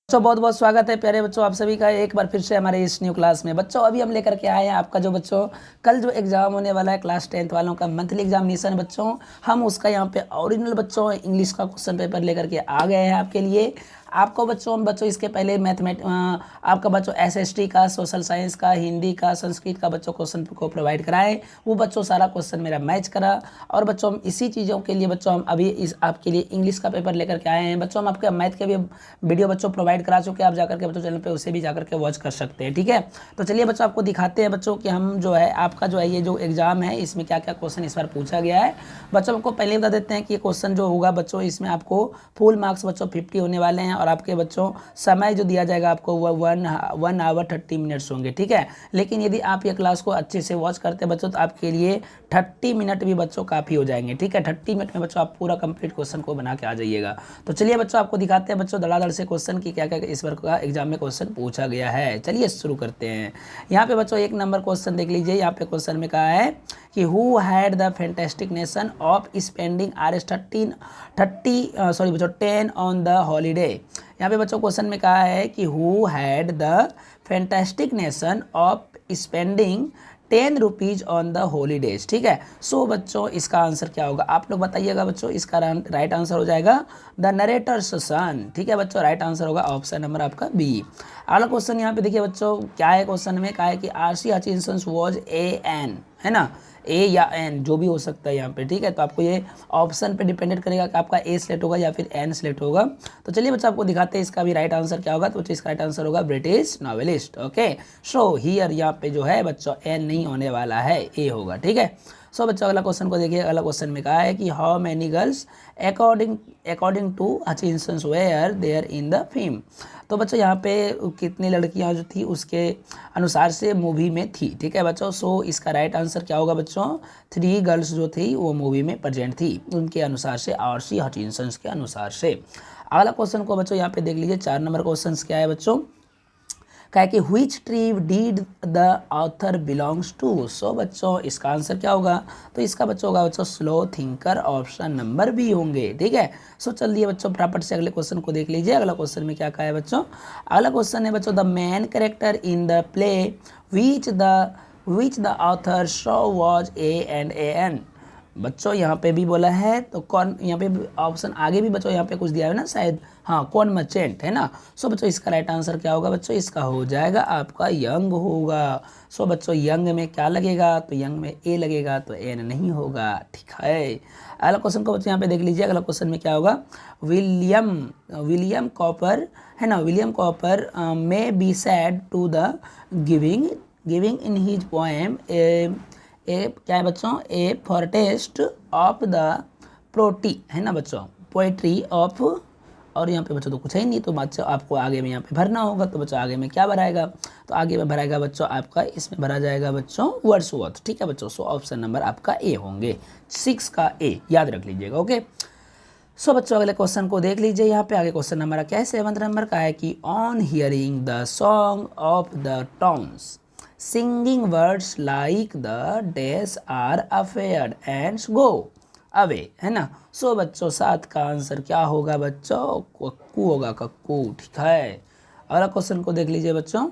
बच्चों बहुत बहुत स्वागत है प्यारे बच्चों आप सभी का एक बार फिर से हमारे इस न्यू क्लास में। बच्चों अभी हम लेकर के आए हैं आपका जो बच्चों कल जो एग्जाम होने वाला है क्लास 10th वालों का मंथली एग्जामिनेशन। बच्चों हम उसका यहाँ पे ओरिजिनल बच्चों इंग्लिश का क्वेश्चन पेपर लेकर के आ गए हैं आपके लिए। आपको बच्चों इसके पहले आपका बच्चों एसएसटी का, सोशल साइंस का, हिंदी का, संस्कृत का बच्चों क्वेश्चन को प्रोवाइड कराए। वो बच्चों सारा क्वेश्चन मेरा मैच करा और बच्चों हम इसी चीज़ों के लिए बच्चों हम अभी इस आपके लिए इंग्लिश का पेपर लेकर के आए हैं। बच्चों हम आपके मैथ के भी वीडियो बच्चों प्रोवाइड करा चुके हैं, आप जाकर के बच्चों चैनल पे उसे भी जाकर के वॉच कर सकते हैं। ठीक है, तो चलिए बच्चों आपको दिखाते हैं बच्चों कि हम जो है आपका जो है ये जो एग्जाम है इसमें क्या क्या क्वेश्चन इस बार पूछा गया है। बच्चों आपको पहले बता देते हैं कि ये क्वेश्चन जो होगा बच्चों इसमें आपको फुल मार्क्स बच्चों 50 होने वाले हैं और आपके बच्चों समय जो दिया जाएगा आपको वह 1 आवर 30 मिनट्स होंगे। ठीक है, लेकिन यदि आप ये क्लास को अच्छे से वॉच करते हैं बच्चों तो आपके लिए 30 मिनट भी बच्चों काफ़ी हो जाएंगे। ठीक है, 30 मिनट में बच्चों आप पूरा कंप्लीट क्वेश्चन को बना के आ जाइएगा। तो चलिए बच्चों आपको दिखाते हैं बच्चों धड़ाधड़ से क्वेश्चन की क्या क्या इस बार का एग्जाम में क्वेश्चन पूछा गया है। चलिए शुरू करते हैं। यहाँ पे बच्चों एक नंबर क्वेश्चन देख लीजिए। यहाँ पे क्वेश्चन में कहा है कि who had the fantastic nation of spending ₹10 on the holiday. यहाँ पे बच्चों क्वेश्चन में कहा है कि who had the fantastic nation of spending ₹10 on the holidays. ठीक है, सो बच्चों इसका आंसर क्या होगा आप लोग बताइएगा बच्चों। इसका राइट आंसर हो जाएगा द नरेटर्स सन। ठीक है बच्चों, राइट आंसर होगा ऑप्शन नंबर आपका बी। अगला क्वेश्चन यहाँ पे देखिए बच्चों क्या है। क्वेश्चन में कहा है कि आरसी हचिंसन वॉज एन, है ना, ए या एन जो भी हो सकता है यहाँ पे। ठीक है, तो आपको ये ऑप्शन पे डिपेंडेंट करेगा कि आपका ए सिलेक्ट होगा या फिर एन सिलेक्ट होगा। तो चलिए बच्चों आपको दिखाते हैं इसका भी राइट आंसर क्या होगा। तो बच्चों इसका राइट आंसर होगा British novelist. Okay, so here यहाँ पे जो है बच्चों एन नहीं होने वाला है, ए होगा। ठीक है, सो बच्चों अगला क्वेश्चन को देखिए। अगला क्वेश्चन में कहा है कि how many girls according to Hutchinson were there in the film. तो बच्चों यहाँ पे कितनी लड़कियाँ जो थी उसके अनुसार से मूवी में थी। ठीक है बच्चों, सो इसका राइट आंसर क्या होगा बच्चों 3 गर्ल्स जो थी वो मूवी में प्रेजेंट थी उनके अनुसार से, आरसी हचिंसन के अनुसार से। अगला क्वेश्चन को बच्चों यहाँ पे देख लीजिए। 4 नंबर क्वेश्चन क्या है बच्चों, क्या है कि which tree did the author belongs to. So बच्चों इसका आंसर क्या होगा। तो इसका बच्चों होगा बच्चों slow thinker, option number B होंगे। ठीक है, सो चलिए बच्चों फटाफट से अगले क्वेश्चन को देख लीजिए। अगला क्वेश्चन में क्या कहा है बच्चों। अगला क्वेश्चन है बच्चों the main character in the play which the author show was a and an एन। बच्चों यहाँ पे भी बोला है तो कौन, यहाँ पे ऑप्शन आगे भी बच्चों यहाँ पे कुछ दिया है ना शायद, हाँ कौन मर्चेंट, है ना। सो बच्चों इसका राइट आंसर क्या होगा बच्चों, इसका हो जाएगा आपका यंग होगा। सो बच्चों यंग में क्या लगेगा, तो यंग में ए लगेगा तो एन नहीं होगा। ठीक है, अगला क्वेश्चन को बच्चों यहाँ पे देख लीजिए। अगला क्वेश्चन में क्या होगा, विलियम कॉपर, है ना, William Cowper may be sad to the giving in his poem a क्या है बच्चों, ए फॉरटेस्ट ऑफ द प्रोटी, है ना बच्चों, पोएट्री ऑफ, और यहाँ पे बच्चों तो कुछ है ही नहीं, तो बच्चों आपको आगे में यहाँ पे भरना होगा। तो बच्चों आगे में क्या भराएगा, तो आगे में भराएगा बच्चों आपका, इसमें भरा जाएगा बच्चों वर्ड्सवर्थ। ठीक है बच्चों, सो ऑप्शन नंबर आपका ए होंगे, 6 का ए याद रख लीजिएगा। ओके, सो बच्चों अगले क्वेश्चन को देख लीजिए। यहाँ पे आगे क्वेश्चन नंबर क्या है, 7th नंबर का है कि on hearing the song of the towns singing words like the dash are afeared and go away, है ना। सो बच्चों 7 का आंसर क्या होगा बच्चों, कक्कू होगा, कक्कू। ठीक है, अगला क्वेश्चन को देख लीजिए बच्चों।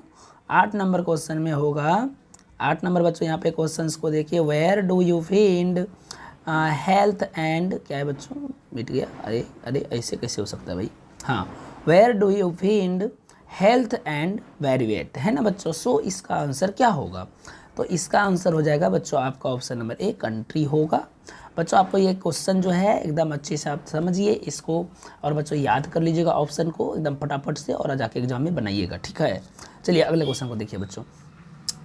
8 नंबर क्वेश्चन में होगा, 8 नंबर बच्चों यहाँ पे क्वेश्चंस को देखिए। Where do you find health and, क्या है बच्चों, मिट गया, अरे अरे ऐसे कैसे हो सकता है भाई, हाँ, where do you find health and very wet, है ना बच्चों। सो इसका आंसर क्या होगा, तो इसका आंसर हो जाएगा बच्चों आपका ऑप्शन नंबर ए कंट्री होगा। बच्चों आपको ये क्वेश्चन जो है एकदम अच्छे से आप समझिए इसको और बच्चों याद कर लीजिएगा ऑप्शन को एकदम फटाफट से और जाके एग्जाम में बनाइएगा। ठीक है, चलिए अगले क्वेश्चन को देखिए बच्चों।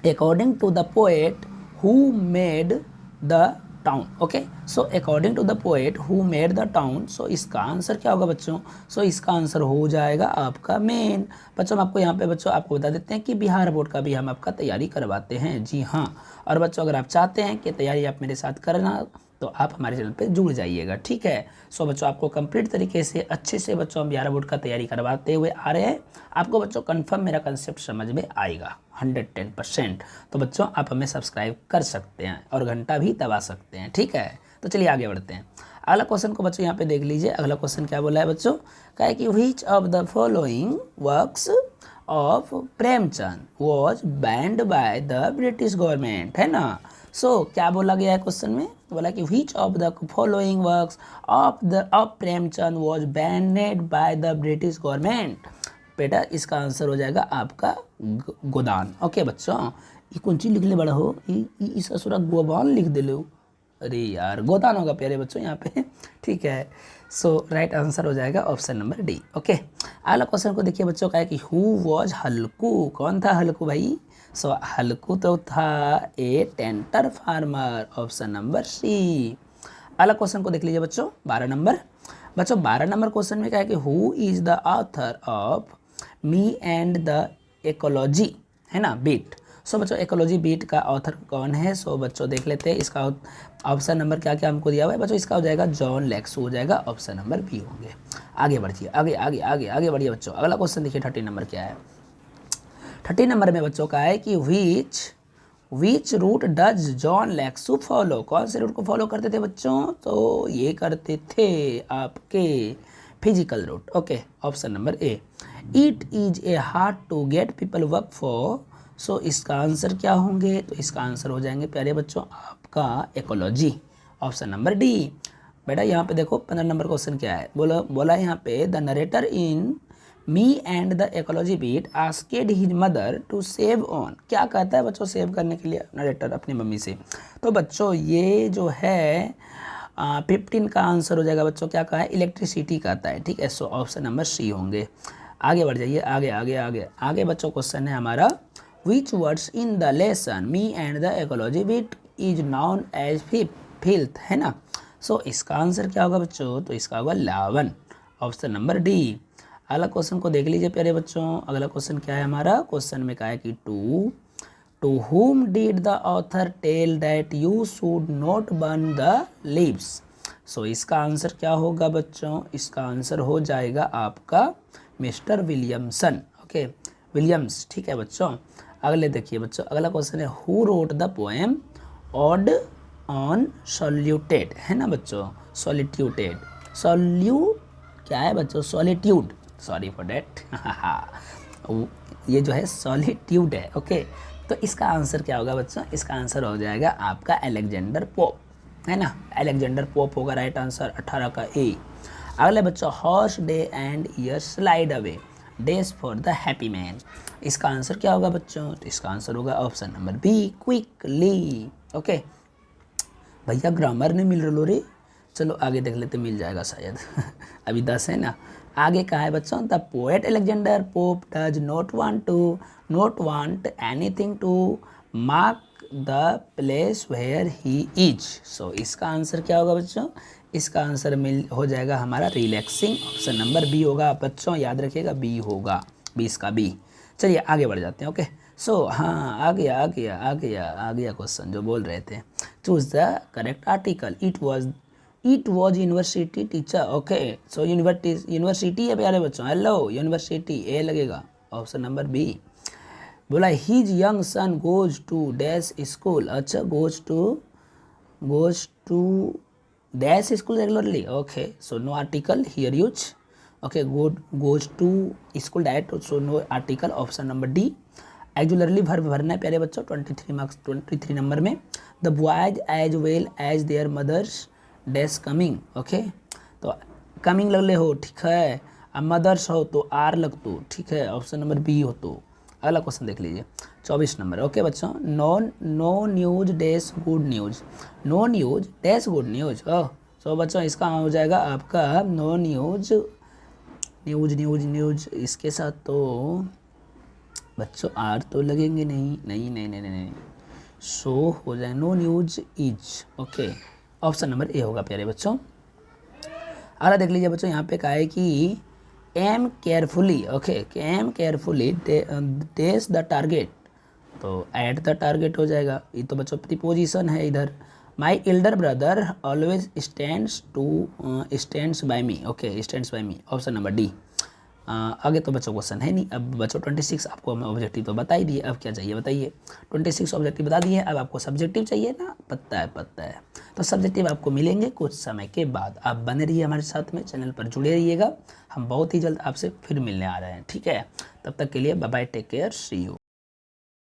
According to the poet who made the town. Okay, so according to the poet who made the town, so इसका आंसर क्या होगा बच्चों, सो इसका आंसर हो जाएगा आपका मेन। बच्चों हम आपको यहाँ पे बच्चों आपको बता देते हैं कि बिहार बोर्ड का भी हम आपका तैयारी करवाते हैं, जी हाँ। और बच्चों अगर आप चाहते हैं कि तैयारी आप मेरे साथ करना तो आप हमारे चैनल पे जुड़ जाइएगा। ठीक है, सो बच्चों आपको कंप्लीट तरीके से अच्छे से बच्चों हम बिहार बोर्ड का तैयारी करवाते हुए आ रहे हैं। आपको बच्चों कंफर्म मेरा कंसेप्ट समझ में आएगा 110%। तो बच्चों आप हमें सब्सक्राइब कर सकते हैं और घंटा भी दबा सकते हैं। ठीक है, तो चलिए आगे बढ़ते हैं। अगला क्वेश्चन को बच्चों यहाँ पे देख लीजिए। अगला क्वेश्चन क्या बोला है बच्चों, क्या है कि which of the following works of Premchand was banned bye the British government, है ना। सो क्या बोला गया है क्वेश्चन में, बोला कि which of the following works of Premchand was banded by the British government. बेटा इसका आंसर हो जाएगा आपका गोदान। ओके बच्चों, ये कौन चीज लिख ले बड़ा हो, इस असुरा गोबान लिख दे लो, अरे यार गोदान होगा प्यारे बच्चों यहाँ पे, ठीक है। सो राइट आंसर हो जाएगा ऑप्शन नंबर डी। ओके, अगला क्वेश्चन को देखिए बच्चों, क्या है कि हु वॉज हल्कू, कौन था हल्कू भाई। सो हल्कू तो था a tenant farmer, option number C. अगला क्वेश्चन को देख लीजिए बच्चों 12 नंबर। बच्चों 12 नंबर क्वेश्चन में क्या है कि who is the author of me and the ecology, है ना, बीट। सो बच्चों इकोलॉजी बीट का ऑथर कौन है। सो बच्चों देख लेते हैं, इसका ऑप्शन नंबर क्या क्या हमको दिया हुआ है बच्चों, इसका हो जाएगा जॉन लेक्सू, हो जाएगा ऑप्शन नंबर बी होंगे। आगे बढ़िए, आगे आगे आगे आगे बढ़िए बच्चों। अगला क्वेश्चन देखिए 30 नंबर क्या है। 30 नंबर में बच्चों का है कि विच रूट डज जॉन लेक्सू फॉलो, कौन से रूट को फॉलो करते थे बच्चों, तो ये करते थे आपके physical route. Okay, option number A. It is a hard to get people work for, so इसका आंसर क्या होंगे, तो इसका आंसर हो जाएंगे प्यारे बच्चों आपका इकोलॉजी, ऑप्शन नंबर डी। बेटा यहाँ पे देखो 15 नंबर क्वेश्चन क्या है, बोला यहाँ पे the narrator in me and the ecology beat asked his mother to save on, क्या कहता है बच्चों सेव करने के लिए नरेटर अपनी मम्मी से। तो बच्चों ये जो है 15 का आंसर हो जाएगा बच्चों, क्या कहा है, इलेक्ट्रिसिटी कहता है, ठीक है। सो ऑप्शन नंबर सी होंगे। आगे बढ़ जाइए, आगे आगे आगे आगे बच्चों क्वेश्चन है हमारा, which words in the lesson me and the ecology beat is known as filth, है ना। सो इसका आंसर क्या होगा बच्चों, तो इसका होगा लावन, ऑप्शन नंबर डी। अगला क्वेश्चन को देख लीजिए प्यारे बच्चों। अगला क्वेश्चन क्या है हमारा, क्वेश्चन में क्या है कि to whom did the author tell that you should not burn the leaves। सो इसका आंसर क्या होगा बच्चों, इसका आंसर हो जाएगा आपका मिस्टर विलियमसन, ओके विलियम्स, ठीक है बच्चों। अगले देखिए बच्चों, अगला क्वेश्चन है who wrote the poem ode on solitude, है ना बच्चों, सॉलिट्यूटेड, क्या है बच्चों, सॉलिट्यूड, सॉरी फॉर डेट ये जो है सॉलिट्यूड है। ओके, तो इसका आंसर क्या होगा बच्चों, इसका आंसर हो जाएगा आपका अलेक्जेंडर पोप, है ना, अलेक्जेंडर पोप होगा राइट आंसर 18 का ए। अगले बच्चों horse day and year slide away days for the happy man, इसका आंसर क्या होगा बच्चों, तो इसका आंसर होगा option number B quickly. Okay भैया ग्रामर नहीं मिल रहा रे, चलो आगे देख लेते मिल जाएगा शायद अभी 10 है ना। आगे कहा है बच्चों, the poet Alexander Pope does not want anything to mark the place where he is. So इसका आंसर क्या होगा बच्चों, इसका आंसर हो जाएगा हमारा रिलैक्सिंग, ऑप्शन नंबर बी होगा बच्चों, याद रखिएगा बी होगा, 20 का बी। चलिए आगे बढ़ जाते हैं। ओके सो हाँ आ गया क्वेश्चन जो बोल रहे थे, choose the correct article. It was university teacher. Okay so university है प्यारे बच्चों, हेलो यूनिवर्सिटी, ए लगेगा, ऑप्शन नंबर बी। बोला his young son goes to dash school, अच्छा goes to dash school regularly, okay so no article here use. Okay goes to school direct, so no article, option number D. Actually verb भरना है प्यारे बच्चों 23 marks 23 number में। The boys as well as their mothers dash coming, okay तो coming लगले हो, ठीक है, अब मदर्स हो तो आर लग तो, ठीक है, ऑप्शन नंबर बी हो तो। अगला क्वेश्चन देख लीजिए 24 नंबर। ओके बच्चों, no news dash good news, no news dash good news. So बच्चों इसका हो जाएगा आपका नो न्यूज इसके साथ तो बच्चों आर तो लगेंगे नहीं, सो हो जाए no news is, okay option number A होगा प्यारे बच्चों। अगला देख लीजिए बच्चों, यहाँ पे कहा है कि aim carefully, okay aim carefully dash the target, तो एट द टारगेट हो जाएगा, ये तो बच्चों प्रीपोजिशन है इधर। My elder brother always stands by me, okay stands by me, option number D. आगे तो बच्चों क्वेश्चन है नहीं। अब बच्चों 26 आपको हमें ऑब्जेक्टिव तो बता ही दिए, अब क्या चाहिए बताइए। 26 ऑब्जेक्टिव बता दिए, अब आपको सब्जेक्टिव चाहिए ना, पता है। तो सब्जेक्टिव आपको मिलेंगे कुछ समय के बाद। आप बने रहिए हमारे साथ में, चैनल पर जुड़े रहिएगा। हम बहुत ही जल्द आपसे फिर मिलने आ रहे हैं, ठीक है। तब तक के लिए bye bye, take care, see you.